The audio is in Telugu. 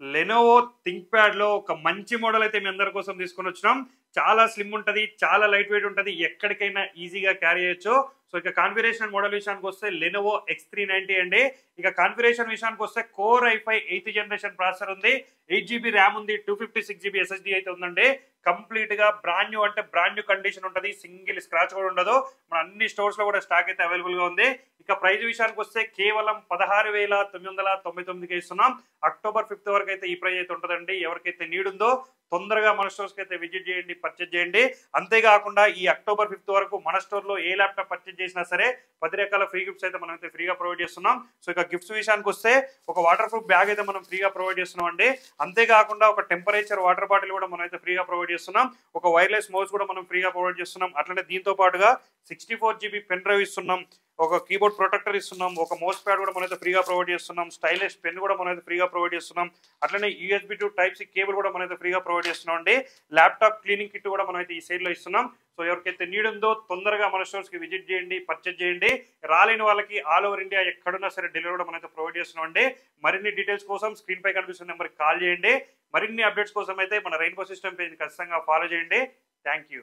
లెనోవో థింక్ ప్యాడ్ లో ఒక మంచి మోడల్ అయితే మీ అందరి కోసం తీసుకొని వచ్చినాం. చాలా స్లిమ్ ఉంటది, చాలా లైట్ వెయిట్ ఉంటది, ఎక్కడికైనా ఈజీగా క్యారీ చేయొచ్చు. సో ఇక కాన్ఫిగరేషన్ మోడల్ విషయానికి వస్తే లెనోవో X390 అండి. ఇక కాన్ఫిగరేషన్ విషయానికి వస్తే core i5 8th generation processor ఉంది, 8 GB ర్యామ్ ఉంది, 256 GB SSD అయితే ఉందండి. కంప్లీట్ గా బ్రాండ్ న్యూ అంటే బ్రాండ్ న్యూ కండిషన్ ఉంటది, సింగిల్ స్క్రాచ్ కూడా ఉండదు. మన అన్ని స్టోర్స్ లో కూడా స్టాక్ అయితే అవైలబుల్ గా ఉంది. ఇక ప్రైస్ విషయానికి వస్తే కేవలం 16,999కి ఇస్తున్నాం. అక్టోబర్ 5th వరకు అయితే ఈ ప్రైస్ అయితే ఉంటుందండి. ఎవరికైతే నీడ్ ఉందో తొందరగా మన స్టోర్స్ కి అయితే విజిట్ చేయండి, పర్చేజ్ చేయండి. అంతేకాకుండా ఈ అక్టోబర్ 5th వరకు మన స్టోర్ లో ఏ ల్యాప్టాప్ పర్చేజ్ చేసినా సరే 10 రకాల ఫ్రీ గిఫ్ట్స్ అయితే మనం అయితే ఫ్రీగా ప్రొవైడ్ చేస్తున్నాం. సో ఇక గిఫ్ట్స్ విషయానికి వస్తే ఒక వాటర్ ప్రూఫ్ బ్యాగ్ అయితే మనం ఫ్రీగా ప్రొవైడ్ చేస్తున్నాం అండి. అంతేకాకుండా ఒక టెంపరేచర్ వాటర్ బాటిల్ కూడా మనం అయితే ఫ్రీగా ప్రొవైడ్ చేస్తున్నాం. ఒక వైర్లెస్ మౌస్ కూడా మనం ఫ్రీగా ప్రొవైడ్ చేస్తున్నాం. అట్లనే దీంతో పాటుగా 64 GB పెన్ డ్రైవ్ ఇస్తున్నాం, ఒక కీబోర్డ్ ప్రొటెక్టర్ ఇస్తున్నాం, ఒక మౌస్ ప్యాడ్ కూడా మనైతే ఫ్రీగా ప్రొవైడ్ చేస్తున్నాం, స్టైలిష్ పెన్ కూడా మనైతే ఫ్రీగా ప్రొవైడ్ చేస్తున్నాం. అట్లనే USB to Type-C కేబుల్ కూడా మనైతే ఫ్రీగా ప్రొవైడ్ చేస్తున్నాం అండి. ల్యాప్టాప్ క్లీనింగ్ కిట్ కూడా మనమైతే ఈ సైడ్ లో ఇస్తున్నాం. సో ఎవరికైతే నీడ్ ఉందో తొందరగా మన స్టోర్స్ కి విజిట్ చేయండి, పర్చేజ్ చేయండి. రాలేని వాళ్ళకి ఆల్ ఓవర్ ఇండియా ఎక్కడున్నా సరే డెలివరీ కూడా మనైతే ప్రొవైడ్ చేస్తున్నాం అండి. మరిన్ని డీటెయిల్స్ కోసం స్క్రీన్ పై కనిపిస్తున్న నెంబర్కి కాల్ చేయండి. మరిన్ని అప్డేట్స్ కోసం అయితే మన రెయిన్బో సిస్టమ్ పేజ్ ఖచ్చితంగా ఫాలో చేయండి. Thank you.